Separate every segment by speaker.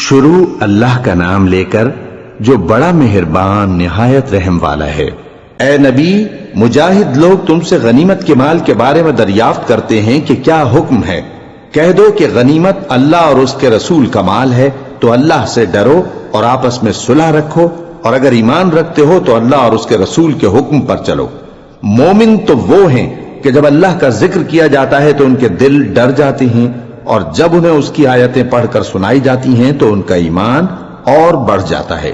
Speaker 1: شروع اللہ کا نام لے کر جو بڑا مہربان نہایت رحم والا ہے۔ اے نبی، مجاہد لوگ تم سے غنیمت کے مال کے بارے میں دریافت کرتے ہیں کہ کیا حکم ہے۔ کہہ دو کہ غنیمت اللہ اور اس کے رسول کا مال ہے، تو اللہ سے ڈرو اور آپس میں صلح رکھو، اور اگر ایمان رکھتے ہو تو اللہ اور اس کے رسول کے حکم پر چلو۔ مومن تو وہ ہیں کہ جب اللہ کا ذکر کیا جاتا ہے تو ان کے دل ڈر جاتے ہیں، اور جب انہیں اس کی آیتیں پڑھ کر سنائی جاتی ہیں تو ان کا ایمان اور بڑھ جاتا ہے،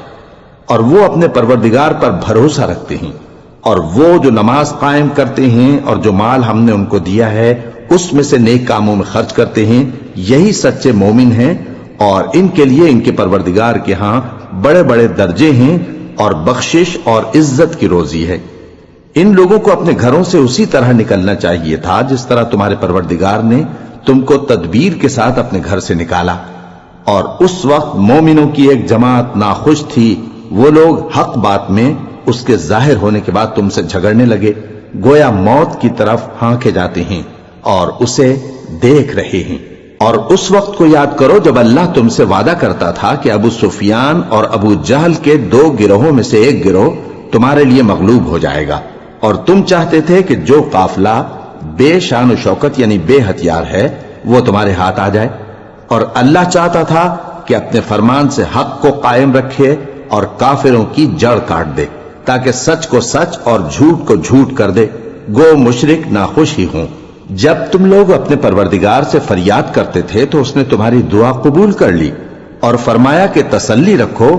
Speaker 1: اور وہ اپنے پروردگار پر بھروسہ رکھتے ہیں، اور وہ جو نماز قائم کرتے ہیں اور جو مال ہم نے ان کو دیا ہے اس میں سے نیک کاموں میں خرچ کرتے ہیں، یہی سچے مومن ہیں، اور ان کے لیے ان کے پروردگار کے ہاں بڑے بڑے درجے ہیں اور بخشش اور عزت کی روزی ہے۔ ان لوگوں کو اپنے گھروں سے اسی طرح نکلنا چاہیے تھا جس طرح تمہارے پروردگار نے تم کو تدبیر کے ساتھ اپنے گھر سے نکالا، اور اس وقت مومنوں کی ایک جماعت ناخوش تھی، وہ لوگ حق بات میں اس کے ظاہر ہونے کے بعد تم سے جھگڑنے لگے، گویا موت کی طرف ہانکے جاتے ہیں اور اسے دیکھ رہے ہیں۔ اور اس وقت کو یاد کرو جب اللہ تم سے وعدہ کرتا تھا کہ ابو سفیان اور ابو جہل کے 2 گروہوں میں سے ایک گروہ تمہارے لیے مغلوب ہو جائے گا، اور تم چاہتے تھے کہ جو قافلہ بے شان و شوکت یعنی بے ہتھیار ہے وہ تمہارے ہاتھ آ جائے، اور اللہ چاہتا تھا کہ اپنے فرمان سے حق کو قائم رکھے اور کافروں کی جڑ کاٹ دے، تاکہ سچ کو سچ اور جھوٹ کو جھوٹ کر دے، گو مشرک ناخوش ہی ہوں۔ جب تم لوگ اپنے پروردگار سے فریاد کرتے تھے تو اس نے تمہاری دعا قبول کر لی اور فرمایا کہ تسلی رکھو،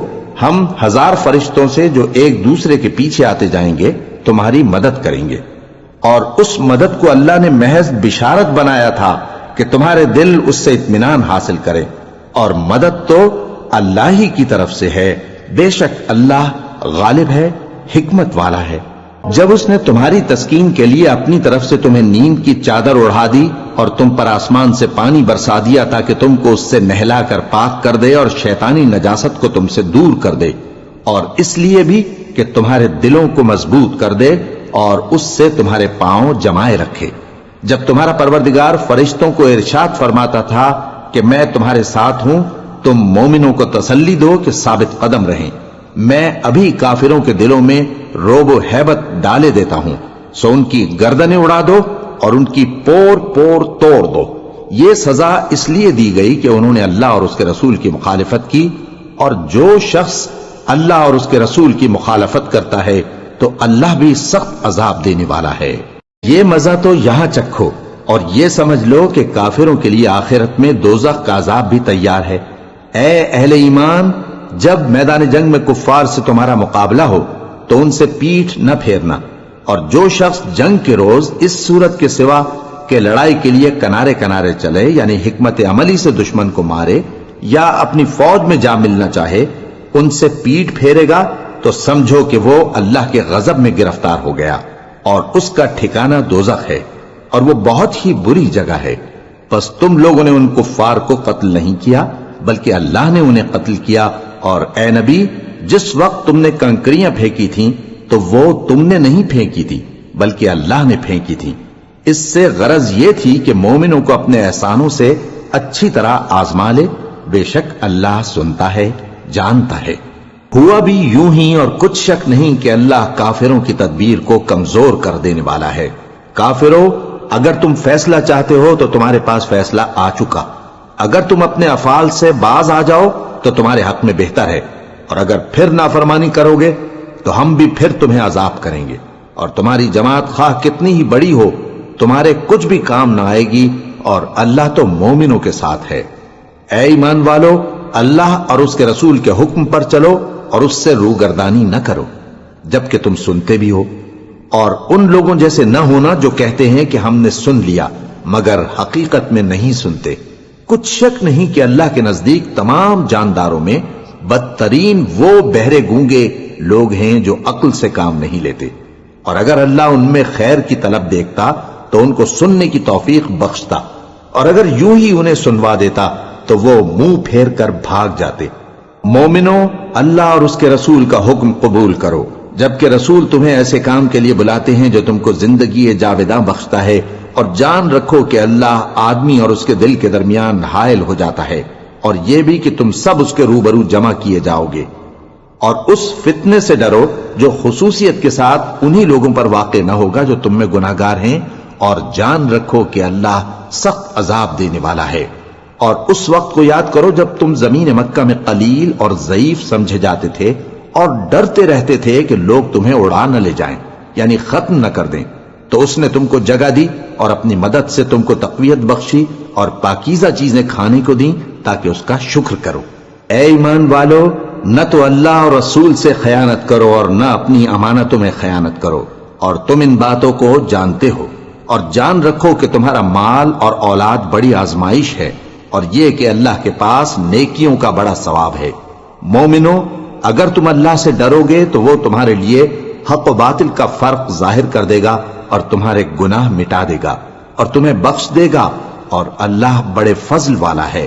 Speaker 1: ہم 1000 فرشتوں سے جو ایک دوسرے کے پیچھے آتے جائیں گے تمہاری مدد کریں گے۔ اور اس مدد کو اللہ نے محض بشارت بنایا تھا کہ تمہارے دل اس سے اطمینان حاصل کرے، اور مدد تو اللہ ہی کی طرف سے ہے، بے شک اللہ غالب ہے، حکمت والا ہے۔ جب اس نے تمہاری تسکین کے لیے اپنی طرف سے تمہیں نیند کی چادر اڑھا دی اور تم پر آسمان سے پانی برسا دیا تاکہ تم کو اس سے نہلا کر پاک کر دے اور شیطانی نجاست کو تم سے دور کر دے، اور اس لیے بھی کہ تمہارے دلوں کو مضبوط کر دے اور اس سے تمہارے پاؤں جمائے رکھے۔ جب تمہارا پروردگار فرشتوں کو ارشاد فرماتا تھا کہ میں تمہارے ساتھ ہوں، تم مومنوں کو تسلی دو کہ ثابت قدم رہیں، میں ابھی کافروں کے دلوں میں روب و ہیبت ڈالے دیتا ہوں، سو ان کی گردنیں اڑا دو اور ان کی پور پور توڑ دو۔ یہ سزا اس لیے دی گئی کہ انہوں نے اللہ اور اس کے رسول کی مخالفت کی، اور جو شخص اللہ اور اس کے رسول کی مخالفت کرتا ہے تو اللہ بھی سخت عذاب دینے والا ہے۔ یہ مزہ تو یہاں چکھو، اور یہ سمجھ لو کہ کافروں کے لیے آخرت میں دوزخ کا عذاب بھی تیار ہے۔ اے اہل ایمان، جب میدان جنگ میں کفار سے تمہارا مقابلہ ہو تو ان سے پیٹھ نہ پھیرنا، اور جو شخص جنگ کے روز اس صورت کے سوا کہ لڑائی کے لیے کنارے کنارے چلے یعنی حکمت عملی سے دشمن کو مارے یا اپنی فوج میں جا ملنا چاہے، ان سے پیٹھ پھیرے گا تو سمجھو کہ وہ اللہ کے غضب میں گرفتار ہو گیا، اور اس کا ٹھکانہ دوزخ ہے، اور وہ بہت ہی بری جگہ ہے۔ پس تم لوگوں نے ان کفار کو قتل نہیں کیا بلکہ اللہ نے انہیں قتل کیا، اور اے نبی، جس وقت تم نے کنکریاں پھینکی تھیں تو وہ تم نے نہیں پھینکی تھی بلکہ اللہ نے پھینکی تھی۔ اس سے غرض یہ تھی کہ مومنوں کو اپنے احسانوں سے اچھی طرح آزما لے، بے شک اللہ سنتا ہے، جانتا ہے۔ ہوا بھی یوں ہی، اور کچھ شک نہیں کہ اللہ کافروں کی تدبیر کو کمزور کر دینے والا ہے۔ کافروں، اگر تم فیصلہ چاہتے ہو تو تمہارے پاس فیصلہ آ چکا، اگر تم اپنے افعال سے باز آ جاؤ تو تمہارے حق میں بہتر ہے، اور اگر پھر نافرمانی کرو گے تو ہم بھی پھر تمہیں عذاب کریں گے، اور تمہاری جماعت خواہ کتنی ہی بڑی ہو تمہارے کچھ بھی کام نہ آئے گی، اور اللہ تو مومنوں کے ساتھ ہے۔ اے ایمان والو، اللہ اور اس کے رسول کے حکم پر چلو اور اس سے روگردانی نہ کرو جبکہ تم سنتے بھی ہو، اور ان لوگوں جیسے نہ ہونا جو کہتے ہیں کہ ہم نے سن لیا مگر حقیقت میں نہیں سنتے۔ کچھ شک نہیں کہ اللہ کے نزدیک تمام جانداروں میں بدترین وہ بہرے گونگے لوگ ہیں جو عقل سے کام نہیں لیتے، اور اگر اللہ ان میں خیر کی طلب دیکھتا تو ان کو سننے کی توفیق بخشتا، اور اگر یوں ہی انہیں سنوا دیتا تو وہ منہ پھیر کر بھاگ جاتے۔ مومنوں، اللہ اور اس کے رسول کا حکم قبول کرو، جبکہ رسول تمہیں ایسے کام کے لیے بلاتے ہیں جو تم کو زندگی جاوداں بخشتا ہے، اور جان رکھو کہ اللہ آدمی اور اس کے دل کے درمیان حائل ہو جاتا ہے، اور یہ بھی کہ تم سب اس کے روبرو جمع کیے جاؤ گے، اور اس فتنے سے ڈرو جو خصوصیت کے ساتھ انہی لوگوں پر واقع نہ ہوگا جو تم میں گناہگار ہیں، اور جان رکھو کہ اللہ سخت عذاب دینے والا ہے۔ اور اس وقت کو یاد کرو جب تم زمین مکہ میں قلیل اور ضعیف سمجھے جاتے تھے اور ڈرتے رہتے تھے کہ لوگ تمہیں اڑا نہ لے جائیں، یعنی ختم نہ کر دیں، تو اس نے تم کو جگہ دی اور اپنی مدد سے تم کو تقویت بخشی اور پاکیزہ چیزیں کھانے کو دیں تاکہ اس کا شکر کرو۔ اے ایمان والو، نہ تو اللہ اور رسول سے خیانت کرو اور نہ اپنی امانتوں میں خیانت کرو، اور تم ان باتوں کو جانتے ہو، اور جان رکھو کہ تمہارا مال اور اولاد بڑی آزمائش ہے، اور یہ کہ اللہ کے پاس نیکیوں کا بڑا ثواب ہے۔ مومنو، اگر تم اللہ سے ڈرو گے تو وہ تمہارے لیے حق و باطل کا فرق ظاہر کر دے گا اور تمہارے گناہ مٹا دے گا اور تمہیں بخش دے گا، اور اللہ بڑے فضل والا ہے۔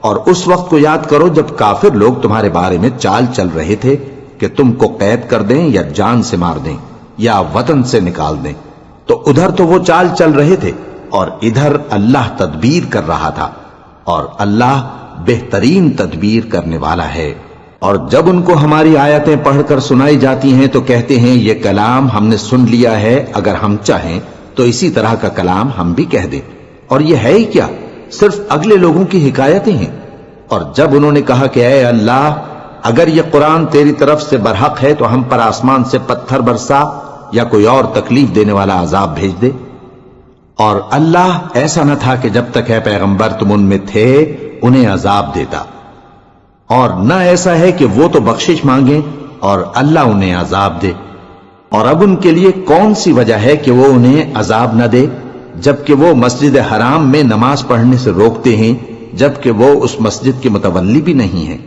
Speaker 1: اور اس وقت کو یاد کرو جب کافر لوگ تمہارے بارے میں چال چل رہے تھے کہ تم کو قید کر دیں یا جان سے مار دیں یا وطن سے نکال دیں، تو ادھر تو وہ چال چل رہے تھے اور ادھر اللہ تدبیر کر رہا تھا، اور اللہ بہترین تدبیر کرنے والا ہے۔ اور جب ان کو ہماری آیتیں پڑھ کر سنائی جاتی ہیں تو کہتے ہیں یہ کلام ہم نے سن لیا ہے، اگر ہم چاہیں تو اسی طرح کا کلام ہم بھی کہہ دیں، اور یہ ہے ہی کیا، صرف اگلے لوگوں کی حکایتیں ہیں۔ اور جب انہوں نے کہا کہ اے اللہ، اگر یہ قرآن تیری طرف سے برحق ہے تو ہم پر آسمان سے پتھر برسا یا کوئی اور تکلیف دینے والا عذاب بھیج دے، اور اللہ ایسا نہ تھا کہ جب تک اے پیغمبر تم ان میں تھے انہیں عذاب دیتا، اور نہ ایسا ہے کہ وہ تو بخشش مانگیں اور اللہ انہیں عذاب دے۔ اور اب ان کے لیے کون سی وجہ ہے کہ وہ انہیں عذاب نہ دے، جبکہ وہ مسجد حرام میں نماز پڑھنے سے روکتے ہیں، جبکہ وہ اس مسجد کے متولی بھی نہیں ہیں۔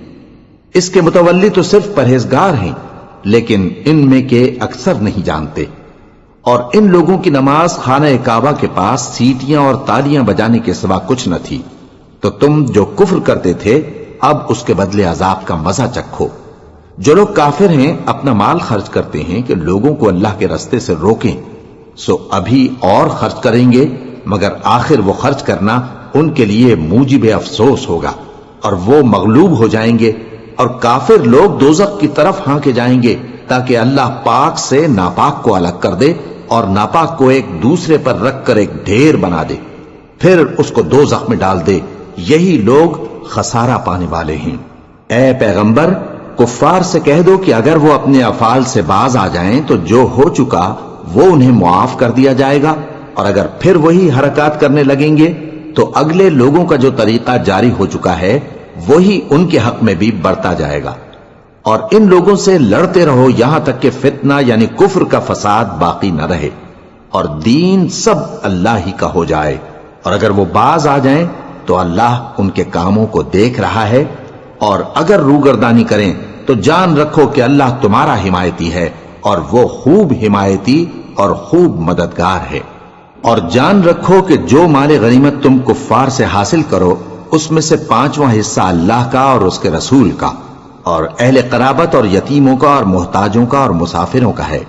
Speaker 1: اس کے متولی تو صرف پرہیزگار ہیں، لیکن ان میں کے اکثر نہیں جانتے۔ اور ان لوگوں کی نماز خانہ کعبہ کے پاس سیٹیاں اور تالیاں بجانے کے سوا کچھ نہ تھی، تو تم جو کفر کرتے تھے اب اس کے بدلے عذاب کا مزہ چکھو۔ جو لوگ کافر ہیں اپنا مال خرچ کرتے ہیں کہ لوگوں کو اللہ کے رستے سے روکیں، سو ابھی اور خرچ کریں گے، مگر آخر وہ خرچ کرنا ان کے لیے موجب افسوس ہوگا، اور وہ مغلوب ہو جائیں گے، اور کافر لوگ دوزخ کی طرف ہانکے جائیں گے تاکہ اللہ پاک سے ناپاک کو الگ کر دے اور ناپاک کو ایک دوسرے پر رکھ کر ایک ڈھیر بنا دے، پھر اس کو دوزخ میں ڈال دے۔ یہی لوگ خسارہ پانے والے ہیں۔ اے پیغمبر، کفار سے کہہ دو کہ اگر وہ اپنے افعال سے باز آ جائیں تو جو ہو چکا وہ انہیں معاف کر دیا جائے گا، اور اگر پھر وہی حرکات کرنے لگیں گے تو اگلے لوگوں کا جو طریقہ جاری ہو چکا ہے وہی ان کے حق میں بھی برتا جائے گا۔ اور ان لوگوں سے لڑتے رہو یہاں تک کہ فتنہ یعنی کفر کا فساد باقی نہ رہے اور دین سب اللہ ہی کا ہو جائے، اور اگر وہ باز آ جائیں تو اللہ ان کے کاموں کو دیکھ رہا ہے، اور اگر روگردانی کریں تو جان رکھو کہ اللہ تمہارا حمایتی ہے، اور وہ خوب حمایتی اور خوب مددگار ہے۔ اور جان رکھو کہ جو مال غنیمت تم کفار سے حاصل کرو اس میں سے 5واں حصہ اللہ کا اور اس کے رسول کا، اور اہل قرابت اور یتیموں کا اور محتاجوں کا اور مسافروں کا ہے۔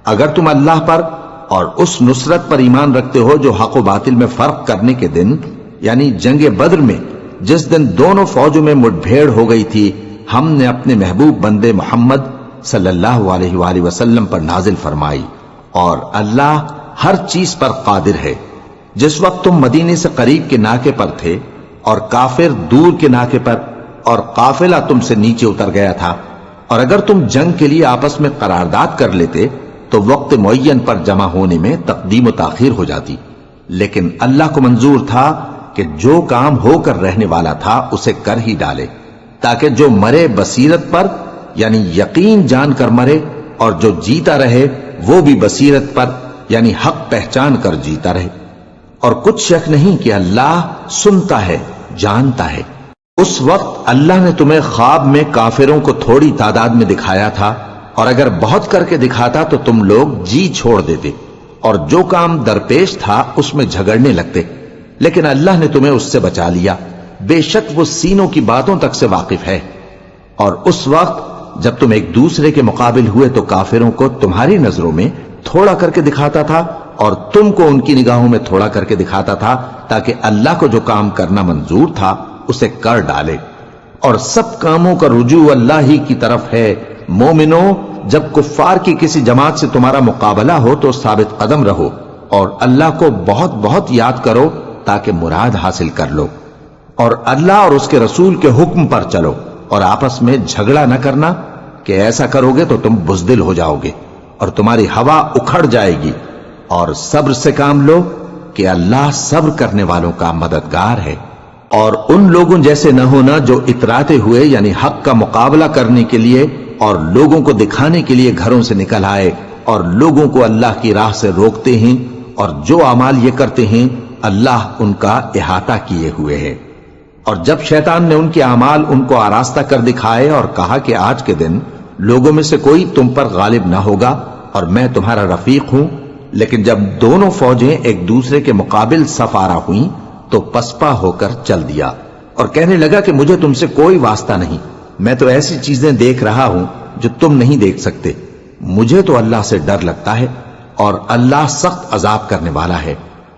Speaker 1: اگر تم اللہ پر اور اس نصرت پر ایمان رکھتے ہو جو حق و باطل میں فرق کرنے کے دن یعنی جنگ بدر میں جس دن دونوں فوجوں میں مٹ بھیڑ ہو گئی تھی، ہم نے اپنے محبوب بندے محمد صلی اللہ علیہ وآلہ وسلم پر نازل فرمائی، اور اللہ ہر چیز پر قادر ہے۔ جس وقت تم مدینے سے قریب کے ناکے پر تھے اور کافر دور کے ناکے پر، اور قافلہ تم سے نیچے اتر گیا تھا، اور اگر تم جنگ کے لیے آپس میں قرارداد کر لیتے تو وقت معین پر جمع ہونے میں تقدیم و تاخیر ہو جاتی، لیکن اللہ کو منظور تھا کہ جو کام ہو کر رہنے والا تھا اسے کر ہی ڈالے، تاکہ جو مرے بصیرت پر یعنی یقین جان کر مرے، اور جو جیتا رہے وہ بھی بصیرت پر یعنی حق پہچان کر جیتا رہے۔ اور کچھ شک نہیں کہ اللہ سنتا ہے، جانتا ہے۔ اس وقت اللہ نے تمہیں خواب میں کافروں کو تھوڑی تعداد میں دکھایا تھا، اور اگر بہت کر کے دکھاتا تو تم لوگ جی چھوڑ دیتے اور جو کام درپیش تھا اس میں جھگڑنے لگتے، لیکن اللہ نے تمہیں اس سے بچا لیا، بے شک وہ سینوں کی باتوں تک سے واقف ہے۔ اور اس وقت جب تم ایک دوسرے کے مقابل ہوئے تو کافروں کو تمہاری نظروں میں تھوڑا کر کے دکھاتا تھا اور تم کو ان کی نگاہوں میں تھوڑا کر کے دکھاتا تھا، تاکہ اللہ کو جو کام کرنا منظور تھا اسے کر ڈالے۔ اور سب کاموں کا رجوع اللہ ہی کی طرف ہے۔ مومنو، جب کفار کی کسی جماعت سے تمہارا مقابلہ ہو تو ثابت قدم رہو اور اللہ کو بہت بہت یاد کرو تاکہ مراد حاصل کر لو، اور اللہ اور اس کے رسول کے حکم پر چلو، اور آپس میں جھگڑا نہ کرنا کہ ایسا کرو گے تو تم بزدل ہو جاؤ گے اور تمہاری ہوا اکھڑ جائے گی، اور صبر سے کام لو کہ اللہ صبر کرنے والوں کا مددگار ہے۔ اور ان لوگوں جیسے نہ ہونا جو اتراتے ہوئے یعنی حق کا مقابلہ کرنے کے لیے اور لوگوں کو دکھانے کے لیے گھروں سے نکل آئے اور لوگوں کو اللہ کی راہ سے روکتے ہیں، اور جو اعمال یہ کرتے ہیں اللہ ان کا احاطہ کیے ہوئے ہے۔ اور جب شیطان نے ان کے اعمال ان کو آراستہ کر دکھائے اور کہا کہ آج کے دن لوگوں میں سے کوئی تم پر غالب نہ ہوگا اور میں تمہارا رفیق ہوں، لیکن جب دونوں فوجیں ایک دوسرے کے مقابل صف آرا ہوئیں تو پسپا ہو کر چل دیا اور کہنے لگا کہ مجھے تم سے کوئی واسطہ نہیں، میں تو ایسی چیزیں دیکھ رہا ہوں جو تم نہیں دیکھ سکتے، مجھے تو اللہ سے ڈر لگتا ہے اور اللہ سخت عذاب کرنے والا ہے۔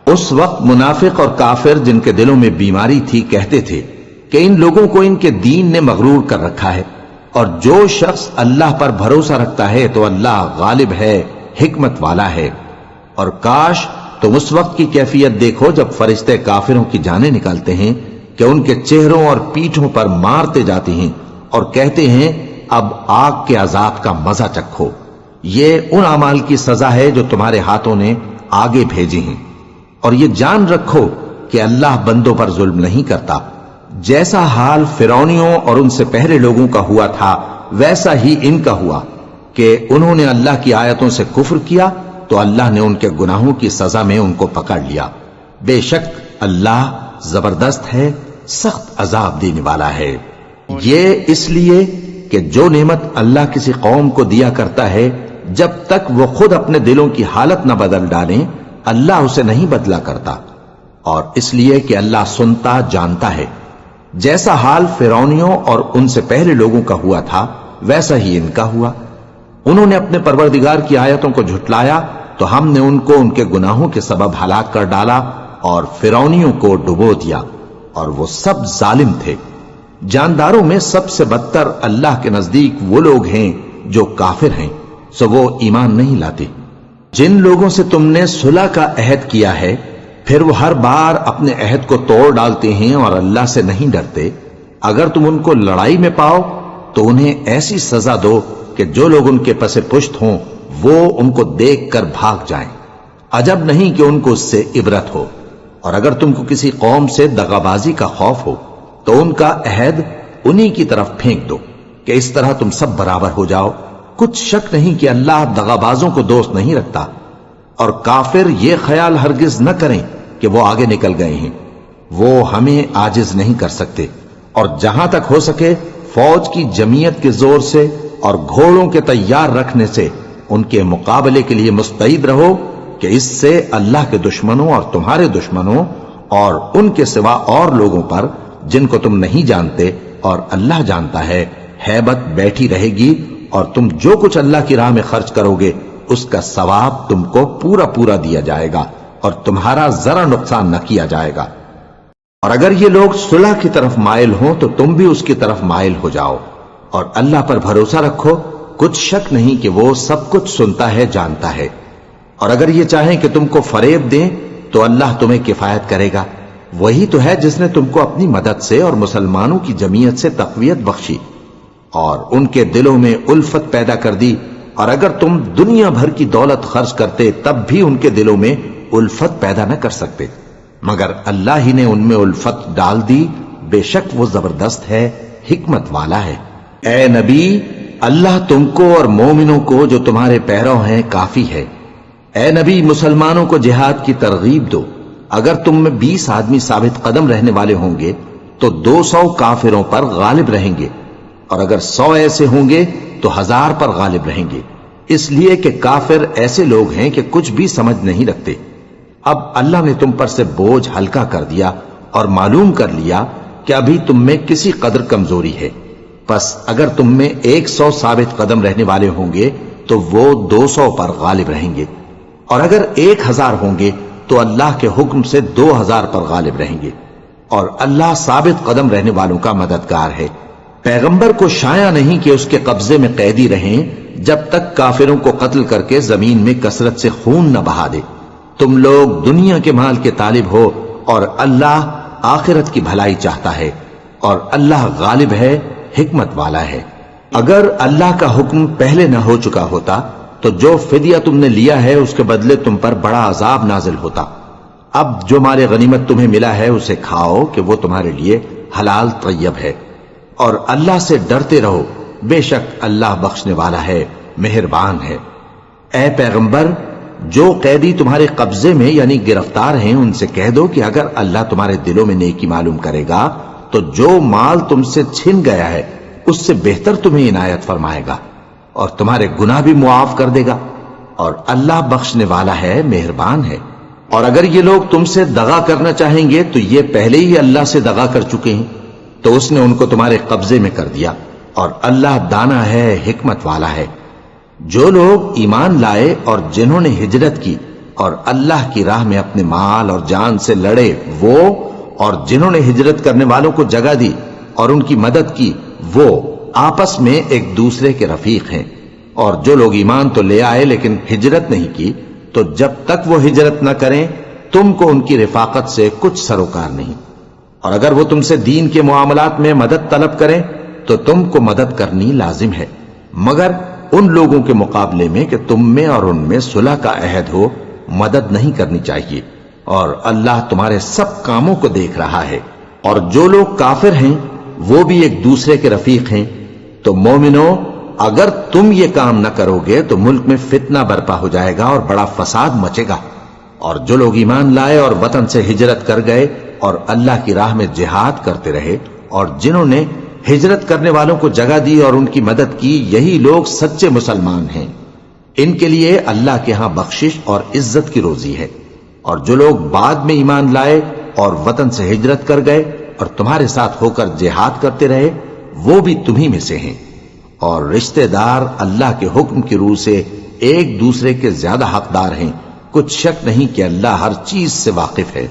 Speaker 1: اس وقت منافق اور کافر جن کے دلوں میں بیماری تھی کہتے تھے کہ ان لوگوں کو ان کے دین نے مغرور کر رکھا ہے، اور جو شخص اللہ پر بھروسہ رکھتا ہے تو اللہ غالب ہے، حکمت والا ہے۔ اور کاش تم اس وقت کی کیفیت دیکھو جب فرشتے کافروں کی جانیں نکالتے ہیں کہ ان کے چہروں اور پیٹھوں پر مارتے جاتے ہیں اور کہتے ہیں اب آگ کے عذاب کا مزہ چکھو، یہ ان اعمال کی سزا ہے جو تمہارے ہاتھوں نے آگے بھیجی ہیں۔ اور یہ جان رکھو کہ اللہ بندوں پر ظلم نہیں کرتا، جیسا حال فرعونیوں اور ان سے پہلے لوگوں کا ہوا تھا ویسا ہی ان کا ہوا کہ انہوں نے اللہ کی آیتوں سے کفر کیا تو اللہ نے ان کے گناہوں کی سزا میں ان کو پکڑ لیا۔ بے شک اللہ زبردست ہے، سخت عذاب دینے والا ہے۔ یہ اس لیے کہ جو نعمت اللہ کسی قوم کو دیا کرتا ہے جب تک وہ خود اپنے دلوں کی حالت نہ بدل ڈالیں اللہ اسے نہیں بدلا کرتا، اور اس لیے کہ اللہ سنتا جانتا ہے۔ جیسا حال فرعونیوں اور ان سے پہلے لوگوں کا ہوا تھا ویسا ہی ان کا ہوا۔ انہوں نے اپنے پروردگار کی آیتوں کو جھٹلایا تو ہم نے ان کو ان کے گناہوں کے سبب ہلاک کر ڈالا اور فرعونیوں کو ڈبو دیا، اور وہ سب ظالم تھے۔ جانداروں میں سب سے بدتر اللہ کے نزدیک وہ لوگ ہیں جو کافر ہیں، سو وہ ایمان نہیں لاتے۔ جن لوگوں سے تم نے صلح کا عہد کیا ہے پھر وہ ہر بار اپنے عہد کو توڑ ڈالتے ہیں اور اللہ سے نہیں ڈرتے، اگر تم ان کو لڑائی میں پاؤ تو انہیں ایسی سزا دو کہ جو لوگ ان کے پس پشت ہوں وہ ان کو دیکھ کر بھاگ جائیں، عجب نہیں کہ ان کو اس سے عبرت ہو۔ اور اگر تم کو کسی قوم سے دغابازی کا خوف ہو تو ان کا عہد انہی کی طرف پھینک دو کہ اس طرح تم سب برابر ہو جاؤ۔ کچھ شک نہیں کہ اللہ دغابازوں کو دوست نہیں رکھتا، اور کافر یہ خیال ہرگز نہ کریں کہ وہ آگے نکل گئے ہیں، وہ ہمیں عاجز نہیں کر سکتے۔ اور جہاں تک ہو سکے فوج کی جمعیت کے زور سے اور گھوڑوں کے تیار رکھنے سے ان کے مقابلے کے لیے مستعد رہو کہ اس سے اللہ کے دشمنوں اور تمہارے دشمنوں اور ان کے سوا اور لوگوں پر جن کو تم نہیں جانتے اور اللہ جانتا ہے ہیبت بیٹھی رہے گی، اور تم جو کچھ اللہ کی راہ میں خرچ کرو گے اس کا ثواب تم کو پورا پورا دیا جائے گا اور تمہارا ذرا نقصان نہ کیا جائے گا۔ اور اگر یہ لوگ صلح کی طرف مائل ہوں تو تم بھی اس کی طرف مائل ہو جاؤ، اور اللہ پر بھروسہ رکھو، کچھ شک نہیں کہ وہ سب کچھ سنتا ہے جانتا ہے۔ اور اگر یہ چاہیں کہ تم کو فریب دیں تو اللہ تمہیں کفایت کرے گا، وہی تو ہے جس نے تم کو اپنی مدد سے اور مسلمانوں کی جمعیت سے تقویت بخشی اور ان کے دلوں میں الفت پیدا کر دی، اور اگر تم دنیا بھر کی دولت خرچ کرتے تب بھی ان کے دلوں میں الفت پیدا نہ کر سکتے، مگر اللہ ہی نے ان میں الفت ڈال دی، بے شک وہ زبردست ہے، حکمت والا ہے۔ اے نبی، اللہ تم کو اور مومنوں کو جو تمہارے پیرو ہیں کافی ہے۔ اے نبی، مسلمانوں کو جہاد کی ترغیب دو، اگر تم میں 20 آدمی ثابت قدم رہنے والے ہوں گے تو 200 کافروں پر غالب رہیں گے، اور اگر 100 ایسے ہوں گے تو 1000 پر غالب رہیں گے، اس لیے کہ کافر ایسے لوگ ہیں کہ کچھ بھی سمجھ نہیں رکھتے۔ اب اللہ نے تم پر سے بوجھ ہلکا کر دیا اور معلوم کر لیا کہ ابھی تم میں کسی قدر کمزوری ہے، پس اگر تم میں 100 ثابت قدم رہنے والے ہوں گے تو وہ 200 پر غالب رہیں گے، اور اگر 1000 ہوں گے تو اللہ کے حکم سے 2000 پر غالب رہیں گے، اور اللہ ثابت قدم رہنے والوں کا مددگار ہے۔ پیغمبر کو شایع نہیں کہ اس کے قبضے میں قیدی رہیں جب تک کافروں کو قتل کر کے زمین میں کثرت سے خون نہ بہا دے۔ تم لوگ دنیا کے مال کے طالب ہو اور اللہ آخرت کی بھلائی چاہتا ہے، اور اللہ غالب ہے، حکمت والا ہے۔ اگر اللہ کا حکم پہلے نہ ہو چکا ہوتا تو جو فدیہ تم نے لیا ہے اس کے بدلے تم پر بڑا عذاب نازل ہوتا۔ اب جو مال غنیمت تمہیں ملا ہے اسے کھاؤ کہ وہ تمہارے لیے حلال طیب ہے، اور اللہ سے ڈرتے رہو، بے شک اللہ بخشنے والا ہے، مہربان ہے۔ اے پیغمبر، جو قیدی تمہارے قبضے میں یعنی گرفتار ہیں ان سے کہہ دو کہ اگر اللہ تمہارے دلوں میں نیکی معلوم کرے گا تو جو مال تم سے چھن گیا ہے اس سے بہتر تمہیں عنایت فرمائے گا اور تمہارے گناہ بھی معاف کر دے گا، اور اللہ بخشنے والا ہے، مہربان ہے۔ اور اگر یہ لوگ تم سے دغا کرنا چاہیں گے تو یہ پہلے ہی اللہ سے دغا کر چکے ہیں، تو اس نے ان کو تمہارے قبضے میں کر دیا، اور اللہ دانا ہے، حکمت والا ہے۔ جو لوگ ایمان لائے اور جنہوں نے ہجرت کی اور اللہ کی راہ میں اپنے مال اور جان سے لڑے، وہ اور جنہوں نے ہجرت کرنے والوں کو جگہ دی اور ان کی مدد کی، وہ آپس میں ایک دوسرے کے رفیق ہیں۔ اور جو لوگ ایمان تو لے آئے لیکن ہجرت نہیں کی، تو جب تک وہ ہجرت نہ کریں تم کو ان کی رفاقت سے کچھ سروکار نہیں۔ اور اگر وہ تم سے دین کے معاملات میں مدد طلب کریں تو تم کو مدد کرنی لازم ہے، مگر ان لوگوں کے مقابلے میں کہ تم میں اور ان میں صلح کا عہد ہو مدد نہیں کرنی چاہیے، اور اللہ تمہارے سب کاموں کو دیکھ رہا ہے۔ اور جو لوگ کافر ہیں وہ بھی ایک دوسرے کے رفیق ہیں۔ تو مومنو، اگر تم یہ کام نہ کرو گے تو ملک میں فتنہ برپا ہو جائے گا اور بڑا فساد مچے گا۔ اور جو لوگ ایمان لائے اور وطن سے ہجرت کر گئے اور اللہ کی راہ میں جہاد کرتے رہے، اور جنہوں نے ہجرت کرنے والوں کو جگہ دی اور ان کی مدد کی، یہی لوگ سچے مسلمان ہیں۔ ان کے لیے اللہ کے ہاں بخشش اور عزت کی روزی ہے۔ اور جو لوگ بعد میں ایمان لائے اور وطن سے ہجرت کر گئے اور تمہارے ساتھ ہو کر جہاد کرتے رہے، وہ بھی تمہیں میں سے ہیں۔ اور رشتہ دار اللہ کے حکم کی روح سے ایک دوسرے کے زیادہ حقدار ہیں، کچھ شک نہیں کہ اللہ ہر چیز سے واقف ہے۔